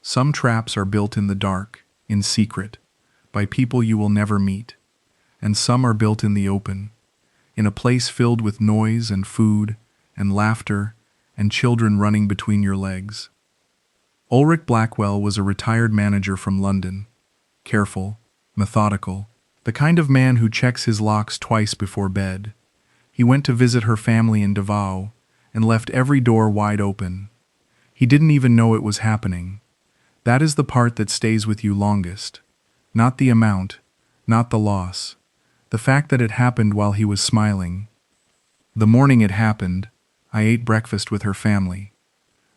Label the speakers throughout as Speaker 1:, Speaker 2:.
Speaker 1: Some traps are built in the dark, in secret, by people you will never meet, and some are built in the open, in a place filled with noise and food and laughter and children running between your legs. Ulric Blackwell was a retired manager from London, careful, methodical, the kind of man who checks his locks twice before bed. He went to visit her family in Davao and left every door wide open. He didn't even know it was happening. That is the part that stays with you longest. Not the amount, not the loss. The fact that it happened while he was smiling. The morning it happened, I ate breakfast with her family.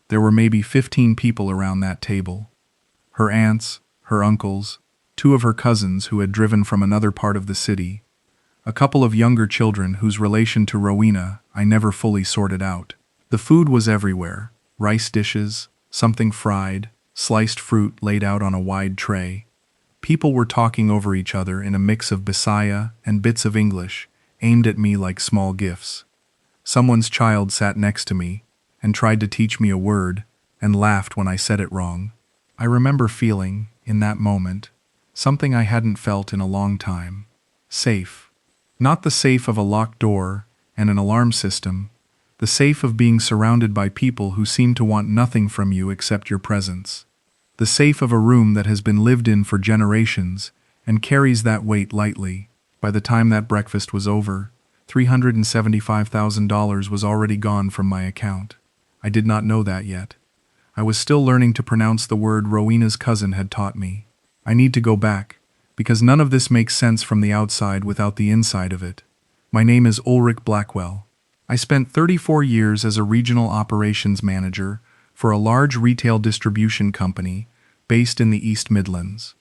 Speaker 1: There were maybe 15 people around that table. Her aunts, her uncles, 2 of her cousins who had driven from another part of the city, a couple of younger children whose relation to Rowena I never fully sorted out. The food was everywhere: rice dishes, something fried, sliced fruit laid out on a wide tray. People were talking over each other in a mix of Bisaya and bits of English, aimed at me like small gifts. Someone's child sat next to me and tried to teach me a word and laughed when I said it wrong. I remember feeling, in that moment, something I hadn't felt in a long time. Safe. Not the safe of a locked door and an alarm system, the safe of being surrounded by people who seem to want nothing from you except your presence. The safe of a room that has been lived in for generations and carries that weight lightly. By the time that breakfast was over, $375,000 was already gone from my account. I did not know that yet. I was still learning to pronounce the word Rowena's cousin had taught me. I need to go back, because none of this makes sense from the outside without the inside of it. My name is Ulric Blackwell. I spent 34 years as a regional operations manager for a large retail distribution company based in the East Midlands.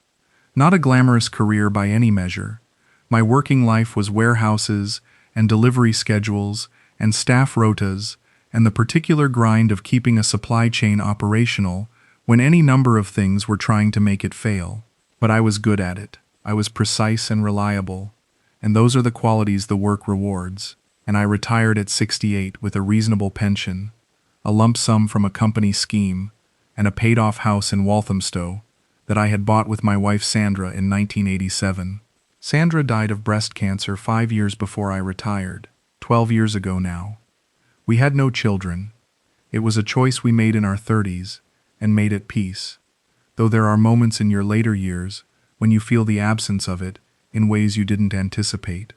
Speaker 1: Not a glamorous career by any measure. My working life was warehouses and delivery schedules and staff rotas and the particular grind of keeping a supply chain operational when any number of things were trying to make it fail. But I was good at it. I was precise and reliable, and those are the qualities the work rewards. And I retired at 68 with a reasonable pension, a lump sum from a company scheme, and a paid-off house in Walthamstow that I had bought with my wife Sandra in 1987. Sandra died of breast cancer 5 years before I retired, 12 years ago now. We had no children. It was a choice we made in our 30s and made at peace, though there are moments in your later years when you feel the absence of it in ways you didn't anticipate.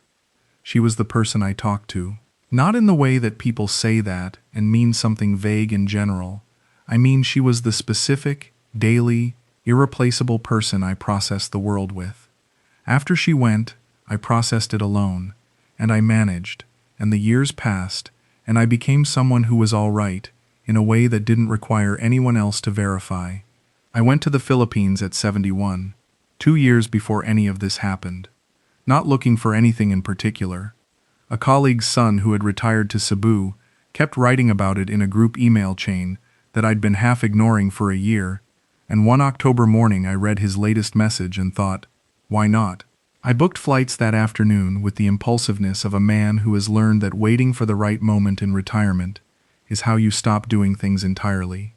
Speaker 1: She was the person I talked to. Not in the way that people say that and mean something vague in general. I mean she was the specific, daily, irreplaceable person I processed the world with. After she went, I processed it alone, and I managed, and the years passed, and I became someone who was all right, in a way that didn't require anyone else to verify. I went to the Philippines at 71, 2 years before any of this happened. Not looking for anything in particular. A colleague's son who had retired to Cebu kept writing about it in a group email chain that I'd been half ignoring for a year, and one October morning I read his latest message and thought, why not? I booked flights that afternoon with the impulsiveness of a man who has learned that waiting for the right moment in retirement is how you stop doing things entirely.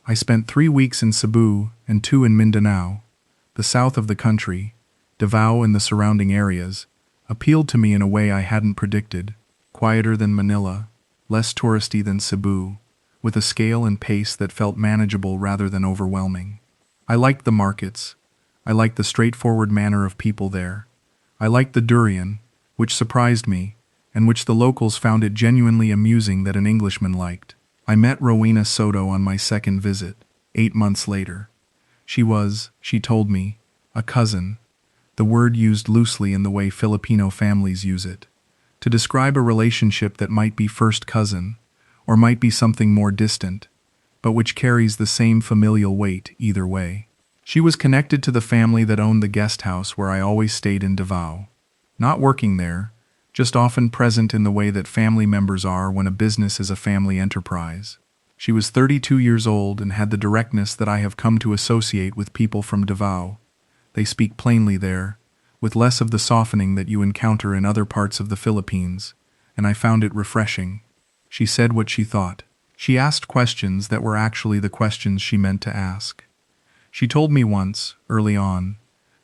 Speaker 1: I spent 3 weeks in Cebu and 2 in Mindanao. The south of the country, Davao and the surrounding areas, appealed to me in a way I hadn't predicted. Quieter than Manila, less touristy than Cebu, with a scale and pace that felt manageable rather than overwhelming. I liked the markets. I liked the straightforward manner of people there. I liked the durian, which surprised me, and which the locals found it genuinely amusing that an Englishman liked. I met Rowena Soto on my second visit, 8 months later. She told me, a cousin, the word used loosely in the way Filipino families use it, to describe a relationship that might be first cousin, or might be something more distant, but which carries the same familial weight either way. She was connected to the family that owned the guest house where I always stayed in Davao. Not working there, just often present in the way that family members are when a business is a family enterprise. She was 32 years old and had the directness that I have come to associate with people from Davao. They speak plainly there, with less of the softening that you encounter in other parts of the Philippines, and I found it refreshing. She said what she thought. She asked questions that were actually the questions she meant to ask. She told me once, early on,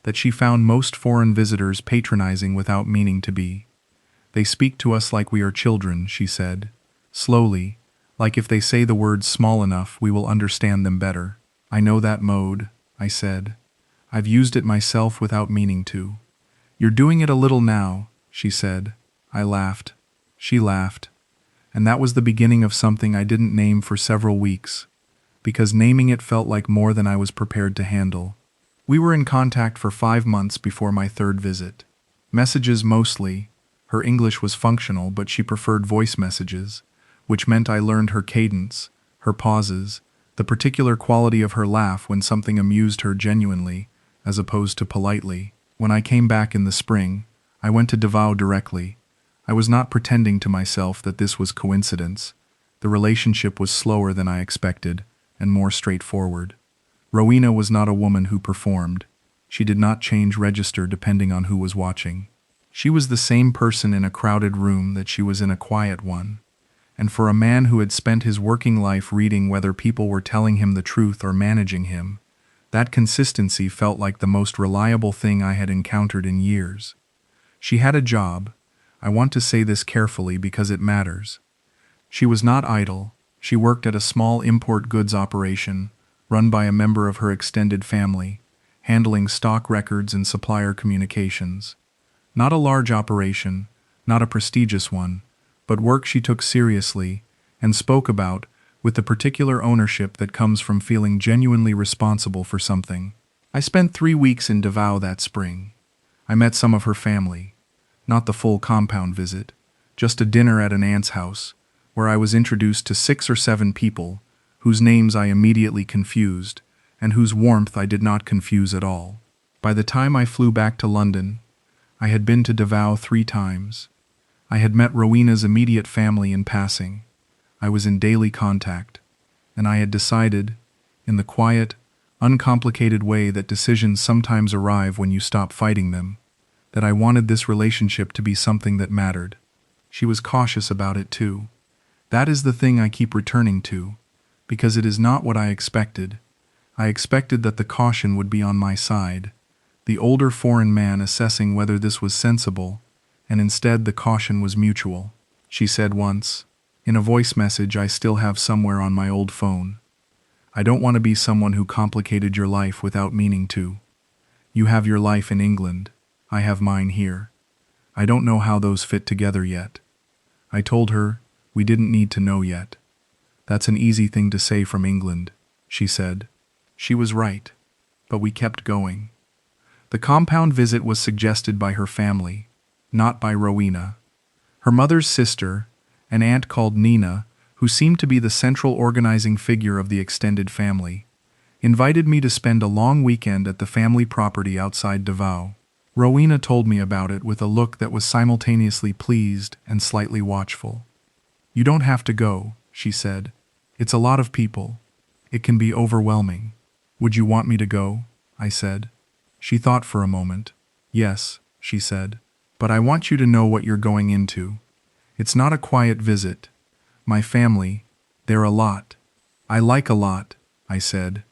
Speaker 1: that she found most foreign visitors patronizing without meaning to be. They speak to us like we are children, she said, slowly, like if they say the words small enough we will understand them better. I know that mode, I said. I've used it myself without meaning to. You're doing it a little now, she said. I laughed. She laughed. And that was the beginning of something I didn't name for several weeks, because naming it felt like more than I was prepared to handle. We were in contact for 5 months before my third visit. Messages mostly. Her English was functional, but she preferred voice messages, which meant I learned her cadence, her pauses, the particular quality of her laugh when something amused her genuinely, as opposed to politely. When I came back in the spring, I went to Davao directly. I was not pretending to myself that this was coincidence. The relationship was slower than I expected, and more straightforward. Rowena was not a woman who performed. She did not change register depending on who was watching. She was the same person in a crowded room that she was in a quiet one. And for a man who had spent his working life reading whether people were telling him the truth or managing him, that consistency felt like the most reliable thing I had encountered in years. She had a job. I want to say this carefully because it matters. She was not idle. She worked at a small import goods operation, run by a member of her extended family, handling stock records and supplier communications. Not a large operation, not a prestigious one, but work she took seriously and spoke about with the particular ownership that comes from feeling genuinely responsible for something. I spent 3 weeks in Davao that spring. I met some of her family. Not the full compound visit, just a dinner at an aunt's house, where I was introduced to 6 or 7 people, whose names I immediately confused, and whose warmth I did not confuse at all. By the time I flew back to London, I had been to Davao 3 times. I had met Rowena's immediate family in passing. I was in daily contact, and I had decided, in the quiet, uncomplicated way that decisions sometimes arrive when you stop fighting them, that I wanted this relationship to be something that mattered. She was cautious about it too. That is the thing I keep returning to, because it is not what I expected. I expected that the caution would be on my side, the older foreign man assessing whether this was sensible, and instead the caution was mutual. She said once, in a voice message I still have somewhere on my old phone, I don't want to be someone who complicated your life without meaning to. You have your life in England. I have mine here. I don't know how those fit together yet. I told her we didn't need to know yet. That's an easy thing to say from England, she said. She was right, but we kept going. The compound visit was suggested by her family, not by Rowena. Her mother's sister, an aunt called Nina, who seemed to be the central organizing figure of the extended family, invited me to spend a long weekend at the family property outside Davao. Rowena told me about it with a look that was simultaneously pleased and slightly watchful. You don't have to go, she said. It's a lot of people. It can be overwhelming. Would you want me to go? I said. She thought for a moment. Yes, she said. But I want you to know what you're going into. It's not a quiet visit. My family, they're a lot. I like a lot, I said.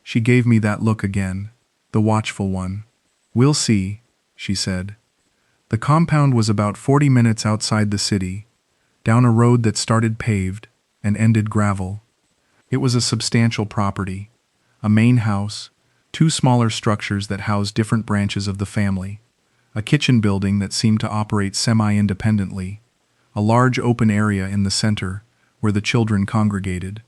Speaker 1: She gave me that look again, the watchful one. We'll see, she said. The compound was about 40 minutes outside the city, down a road that started paved and ended gravel. It was a substantial property, a main house, 2 smaller structures that housed different branches of the family, a kitchen building that seemed to operate semi-independently, a large open area in the center where the children congregated.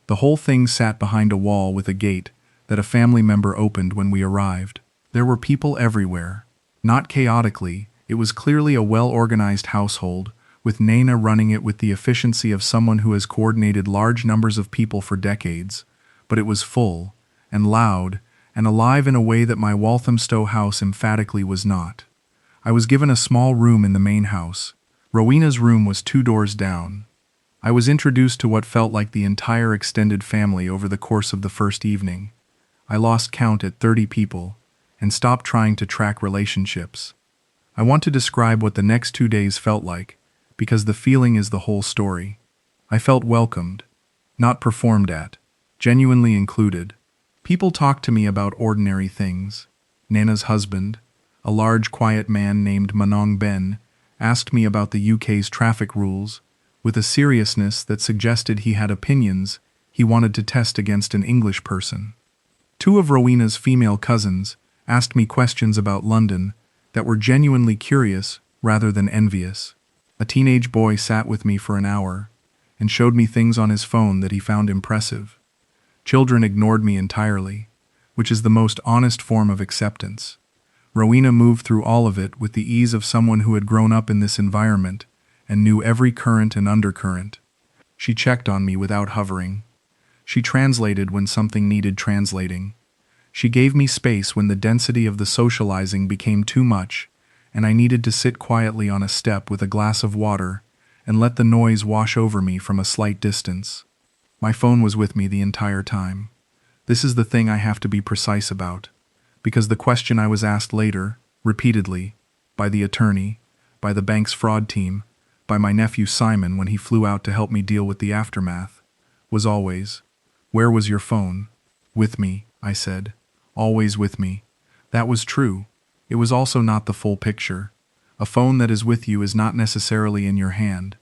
Speaker 1: The whole thing sat behind a wall with a gate that a family member opened when we arrived. There were people everywhere. Not chaotically, it was clearly a well-organized household, with Nana running it with the efficiency of someone who has coordinated large numbers of people for decades, but it was full, and loud, and alive in a way that my Walthamstow house emphatically was not. I was given a small room in the main house. Rowena's room was 2 doors down. I was introduced to what felt like the entire extended family over the course of the first evening. I lost count at 30 people, and stopped trying to track relationships. I want to describe what the next 2 days felt like, because the feeling is the whole story. I felt welcomed, not performed at, genuinely included. People talked to me about ordinary things. Nana's husband, a large quiet man named Manong Ben, asked me about the UK's traffic rules, with a seriousness that suggested he had opinions he wanted to test against an English person. Two of Rowena's female cousins asked me questions about London that were genuinely curious rather than envious. A teenage boy sat with me for an hour and showed me things on his phone that he found impressive. Children ignored me entirely, which is the most honest form of acceptance. Rowena moved through all of it with the ease of someone who had grown up in this environment and knew every current and undercurrent. She checked on me without hovering. She translated when something needed translating. She gave me space when the density of the socializing became too much, and I needed to sit quietly on a step with a glass of water and let the noise wash over me from a slight distance. My phone was with me the entire time. This is the thing I have to be precise about, because the question I was asked later, repeatedly, by the attorney, by the bank's fraud team, by my nephew Simon when he flew out to help me deal with the aftermath, was always, "Where was your phone?" "With me," I said. "Always with me." That was true. It was also not the full picture. A phone that is with you is not necessarily in your hand.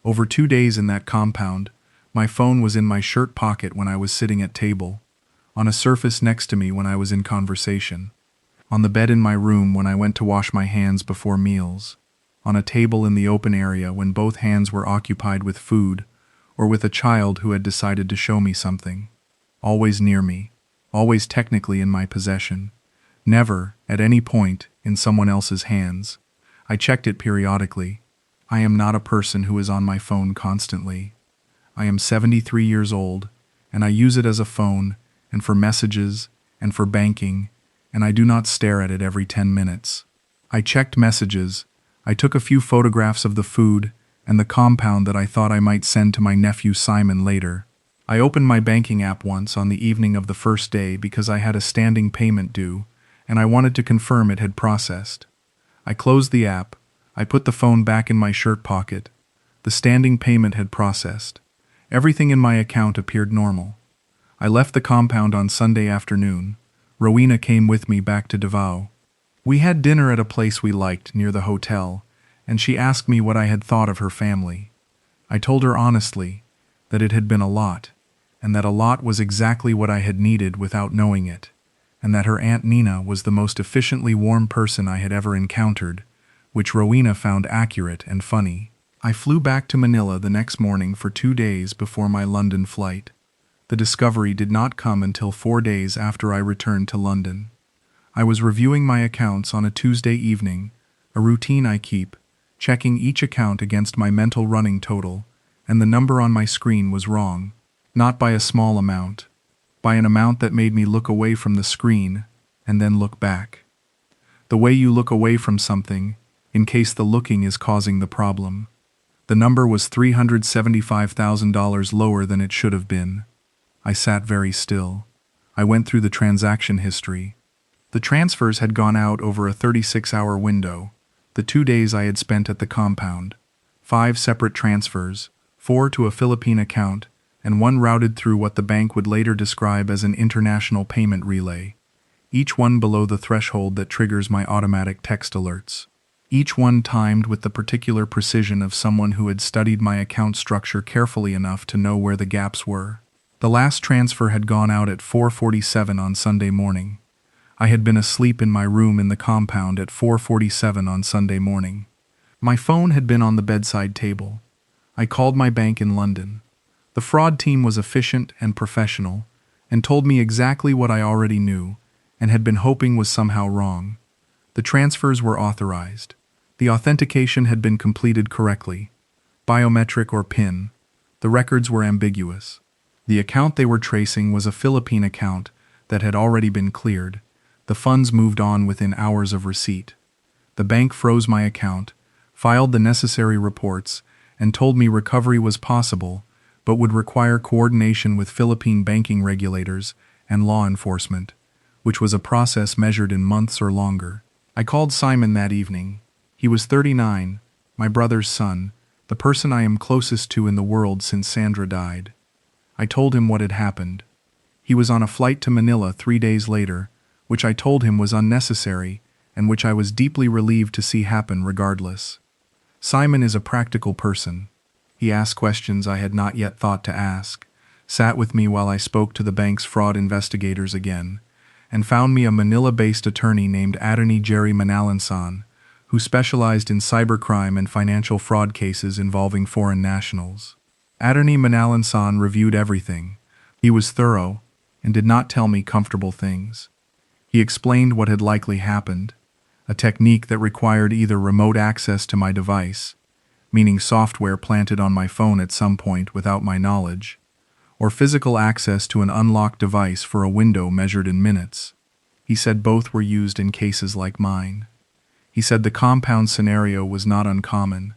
Speaker 1: Over 2 days in that compound, my phone was in my shirt pocket when I was sitting at table, on a surface next to me when I was in conversation, on the bed in my room when I went to wash my hands before meals, on a table in the open area when both hands were occupied with food or with a child who had decided to show me something. Always near me, always technically in my possession, never, at any point, in someone else's hands. I checked it periodically. I am not a person who is on my phone constantly. I am 73 years old, and I use it as a phone, and for messages, and for banking, and I do not stare at it every 10 minutes. I checked messages. I took a few photographs of the food and the compound that I thought I might send to my nephew Simon later. I opened my banking app once on the evening of the first day because I had a standing payment due, and I wanted to confirm it had processed. I closed the app. I put the phone back in my shirt pocket. The standing payment had processed. Everything in my account appeared normal. I left the compound on Sunday afternoon. Rowena came with me back to Davao. We had dinner at a place we liked near the hotel, and she asked me what I had thought of her family. I told her honestly that it had been a lot, and that a lot was exactly what I had needed without knowing it, and that her Aunt Nina was the most efficiently warm person I had ever encountered, which Rowena found accurate and funny. I flew back to Manila the next morning for 2 days before my London flight. The discovery did not come until 4 days after I returned to London. I was reviewing my accounts on a Tuesday evening, a routine I keep, checking each account against my mental running total, and the number on my screen was wrong, not by a small amount, by an amount that made me look away from the screen and then look back. The way you look away from something, in case the looking is causing the problem. The number was $375,000 lower than it should have been. I sat very still. I went through the transaction history. The transfers had gone out over a 36-hour window, the 2 days I had spent at the compound. 5 separate transfers, 4 to a Filipina account, and 1 routed through what the bank would later describe as an international payment relay, each one below the threshold that triggers my automatic text alerts. Each one timed with the particular precision of someone who had studied my account structure carefully enough to know where the gaps were. The last transfer had gone out at 4:47 on Sunday morning. I had been asleep in my room in the compound at 4:47 on Sunday morning. My phone had been on the bedside table. I called my bank in London. The fraud team was efficient and professional, and told me exactly what I already knew and had been hoping was somehow wrong. The transfers were authorized. The authentication had been completed correctly. Biometric or PIN. The records were ambiguous. The account they were tracing was a Philippine account that had already been cleared. The funds moved on within hours of receipt. The bank froze my account, filed the necessary reports, and told me recovery was possible, but would require coordination with Philippine banking regulators and law enforcement, which was a process measured in months or longer. I called Simon that evening. He was 39, my brother's son, the person I am closest to in the world since Sandra died. I told him what had happened. He was on a flight to Manila 3 days later, which I told him was unnecessary and which I was deeply relieved to see happen regardless. Simon is a practical person. He asked questions I had not yet thought to ask, sat with me while I spoke to the bank's fraud investigators again, and found me a Manila-based attorney named Attorney Jerry Manalansan, who specialized in cybercrime and financial fraud cases involving foreign nationals. Attorney Manalansan reviewed everything. He was thorough and did not tell me comfortable things. He explained what had likely happened, a technique that required either remote access to my device, meaning software planted on my phone at some point without my knowledge, or physical access to an unlocked device for a window measured in minutes. He said both were used in cases like mine. He said the compound scenario was not uncommon.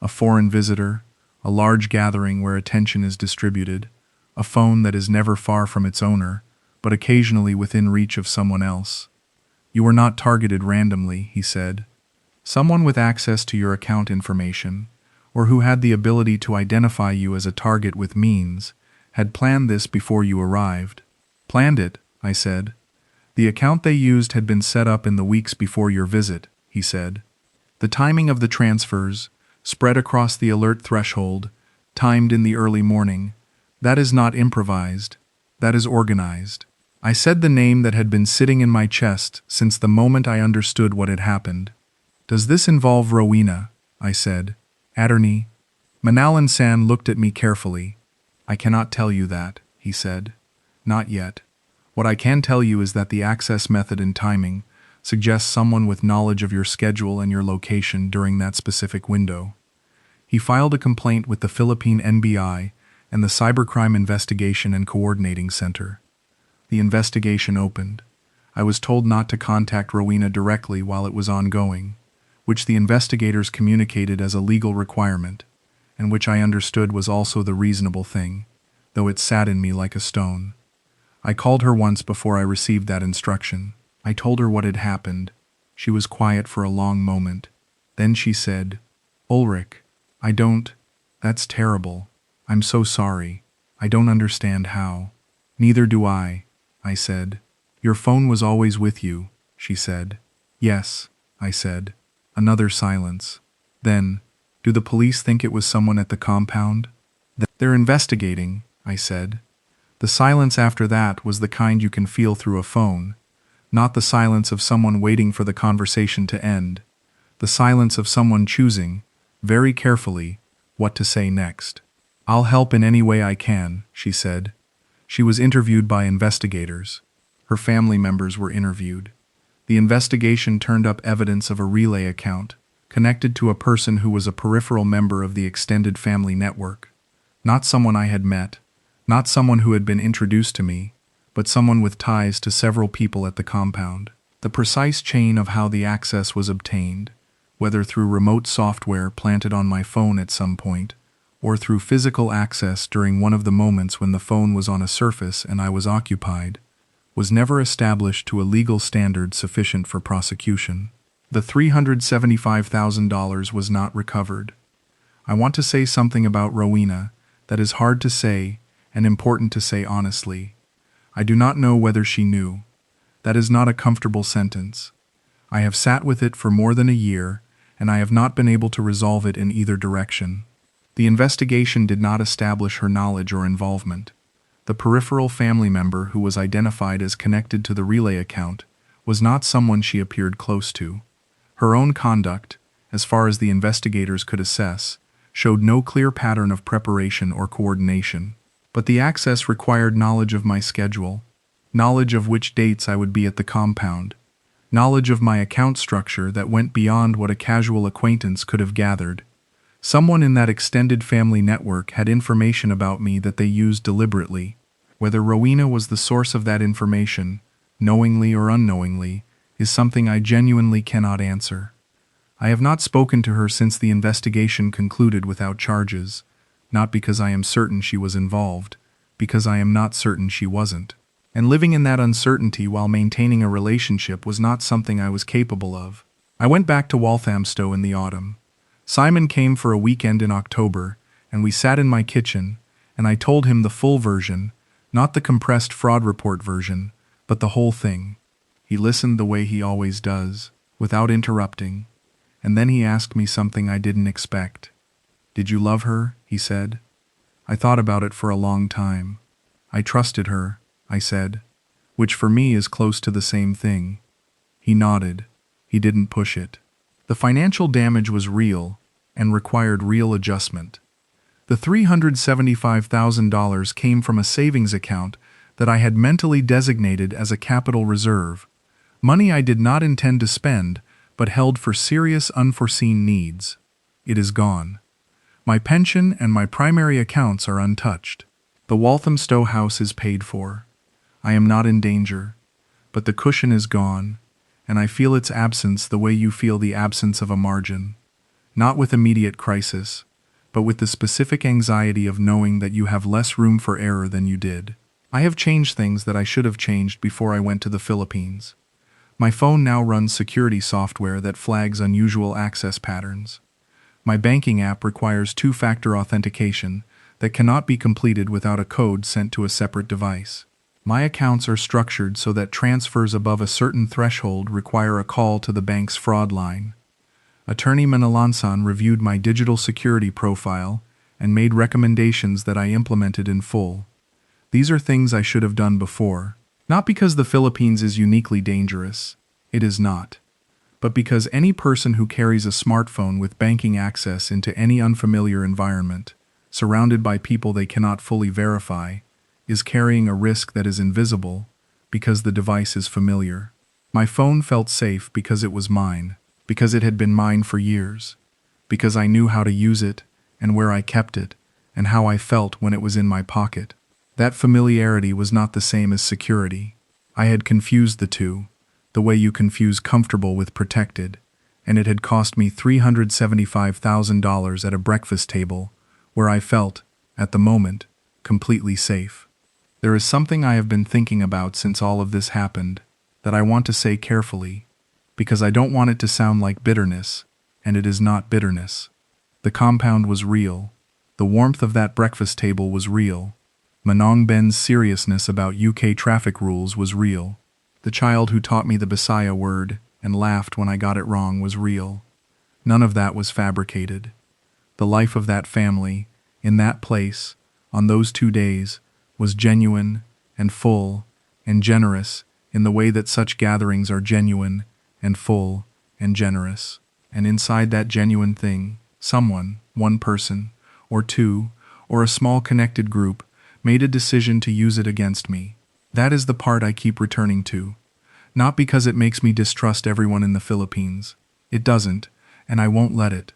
Speaker 1: A foreign visitor, a large gathering where attention is distributed, a phone that is never far from its owner, but occasionally within reach of someone else. You were not targeted randomly, he said. Someone with access to your account information, or who had the ability to identify you as a target with means, had planned this before you arrived. Planned it, I said. The account they used had been set up in the weeks before your visit, he said. The timing of the transfers, spread across the alert threshold, timed in the early morning, that is not improvised, that is organized. I said the name that had been sitting in my chest since the moment I understood what had happened. Does this involve Rowena? I said. Attorney. Manalansan looked at me carefully. I cannot tell you that, he said. Not yet. What I can tell you is that the access method and timing suggests someone with knowledge of your schedule and your location during that specific window. He filed a complaint with the Philippine NBI and the Cybercrime Investigation and Coordinating Center. The investigation opened. I was told not to contact Rowena directly while it was ongoing, which the investigators communicated as a legal requirement, and which I understood was also the reasonable thing, though it sat in me like a stone. I called her once before I received that instruction. I told her what had happened. She was quiet for a long moment. Then she said, Ulric, that's terrible. I'm so sorry. I don't understand how. Neither do I said. Your phone was always with you, she said. Yes, I said. Another silence. Then, do the police think it was someone at the compound? They're investigating, I said. The silence after that was the kind you can feel through a phone, not the silence of someone waiting for the conversation to end, the silence of someone choosing, very carefully, what to say next. I'll help in any way I can, she said. She was interviewed by investigators. Her family members were interviewed. The investigation turned up evidence of a relay account, connected to a person who was a peripheral member of the extended family network. Not someone I had met, not someone who had been introduced to me, but someone with ties to several people at the compound. The precise chain of how the access was obtained, whether through remote software planted on my phone at some point, or through physical access during one of the moments when the phone was on a surface and I was occupied, was never established to a legal standard sufficient for prosecution. The $375,000 was not recovered. I want to say something about Rowena that is hard to say and important to say honestly. I do not know whether she knew. That is not a comfortable sentence. I have sat with it for more than a year, and I have not been able to resolve it in either direction. The investigation did not establish her knowledge or involvement. The peripheral family member who was identified as connected to the relay account was not someone she appeared close to. Her own conduct, as far as the investigators could assess, showed no clear pattern of preparation or coordination. But the access required knowledge of my schedule, knowledge of which dates I would be at the compound, knowledge of my account structure that went beyond what a casual acquaintance could have gathered. Someone in that extended family network had information about me that they used deliberately. Whether Rowena was the source of that information, knowingly or unknowingly, is something I genuinely cannot answer. I have not spoken to her since the investigation concluded without charges, not because I am certain she was involved, because I am not certain she wasn't. And living in that uncertainty while maintaining a relationship was not something I was capable of. I went back to Walthamstow in the autumn. Simon came for a weekend in October, and we sat in my kitchen, and I told him the full version, Not the compressed fraud report version, but the whole thing. He listened the way he always does, without interrupting, and then he asked me something I didn't expect. "Did you love her?" he said. I thought about it for a long time. "I trusted her," I said, which for me is close to the same thing. He nodded. He didn't push it. The financial damage was real and required real adjustment. The $375,000 came from a savings account that I had mentally designated as a capital reserve, money I did not intend to spend but held for serious unforeseen needs. It is gone. My pension and my primary accounts are untouched. The Walthamstow house is paid for. I am not in danger, but the cushion is gone, and I feel its absence the way you feel the absence of a margin. Not with immediate crisis, but with the specific anxiety of knowing that you have less room for error than you did. I have changed things that I should have changed before I went to the Philippines. My phone now runs security software that flags unusual access patterns. My banking app requires two-factor authentication that cannot be completed without a code sent to a separate device. My accounts are structured so that transfers above a certain threshold require a call to the bank's fraud line. Attorney Manalansan reviewed my digital security profile and made recommendations that I implemented in full. These are things I should have done before, not because the Philippines is uniquely dangerous. It is not. But because any person who carries a smartphone with banking access into any unfamiliar environment, surrounded by people they cannot fully verify, is carrying a risk that is invisible because the device is familiar. My phone felt safe because it was mine, because it had been mine for years, because I knew how to use it and where I kept it and how I felt when it was in my pocket. That familiarity was not the same as security. I had confused the two, the way you confuse comfortable with protected, and it had cost me $375,000 at a breakfast table where I felt, at the moment, completely safe. There is something I have been thinking about since all of this happened that I want to say carefully, because I don't want it to sound like bitterness, and it is not bitterness. The compound was real. The warmth of that breakfast table was real. Manong Ben's seriousness about UK traffic rules was real. The child who taught me the Bisaya word and laughed when I got it wrong was real. None of that was fabricated. The life of that family, in that place, on those 2 days, was genuine and full and generous in the way that such gatherings are genuine and full and generous. And inside that genuine thing, someone, one person, or two, or a small connected group, made a decision to use it against me. That is the part I keep returning to. Not because it makes me distrust everyone in the Philippines. It doesn't, and I won't let it.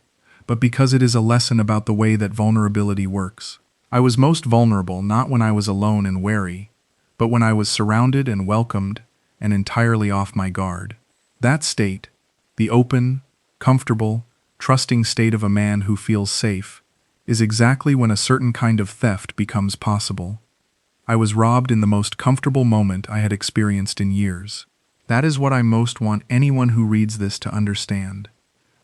Speaker 1: But because it is a lesson about the way that vulnerability works. I was most vulnerable not when I was alone and wary, but when I was surrounded and welcomed and entirely off my guard. That state, the open, comfortable, trusting state of a man who feels safe, is exactly when a certain kind of theft becomes possible. I was robbed in the most comfortable moment I had experienced in years. That is what I most want anyone who reads this to understand.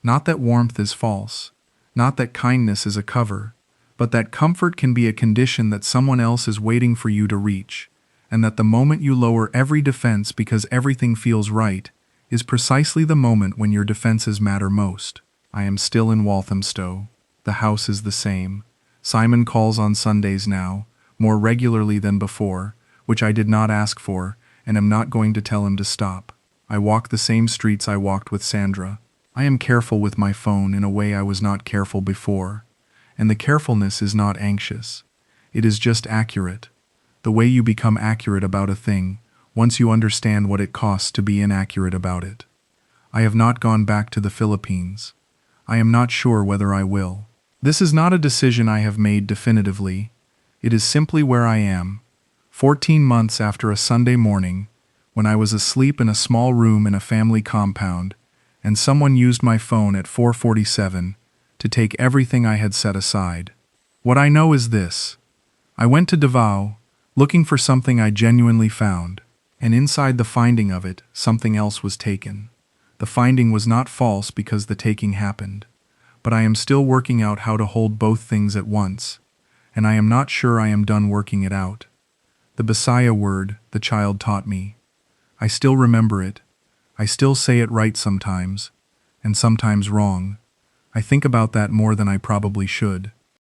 Speaker 1: Not that warmth is false, not that kindness is a cover, but that comfort can be a condition that someone else is waiting for you to reach, and that the moment you lower every defense because everything feels right, is precisely the moment when your defenses matter most. I am still in Walthamstow. The house is the same. Simon calls on Sundays now, more regularly than before, which I did not ask for, and am not going to tell him to stop. I walk the same streets I walked with Sandra. I am careful with my phone in a way I was not careful before. And the carefulness is not anxious. It is just accurate. The way you become accurate about a thing, once you understand what it costs to be inaccurate about it. I have not gone back to the Philippines. I am not sure whether I will. This is not a decision I have made definitively. It is simply where I am, 14 months after a Sunday morning, when I was asleep in a small room in a family compound, and someone used my phone at 4:47 to take everything I had set aside. What I know is this. I went to Davao, looking for something I genuinely found, and inside the finding of it, something else was taken. The finding was not false because the taking happened, but I am still working out how to hold both things at once, and I am not sure I am done working it out. The Bisaya word the child taught me. I still remember it. I still say it right sometimes, and sometimes wrong. I think about that more than I probably should.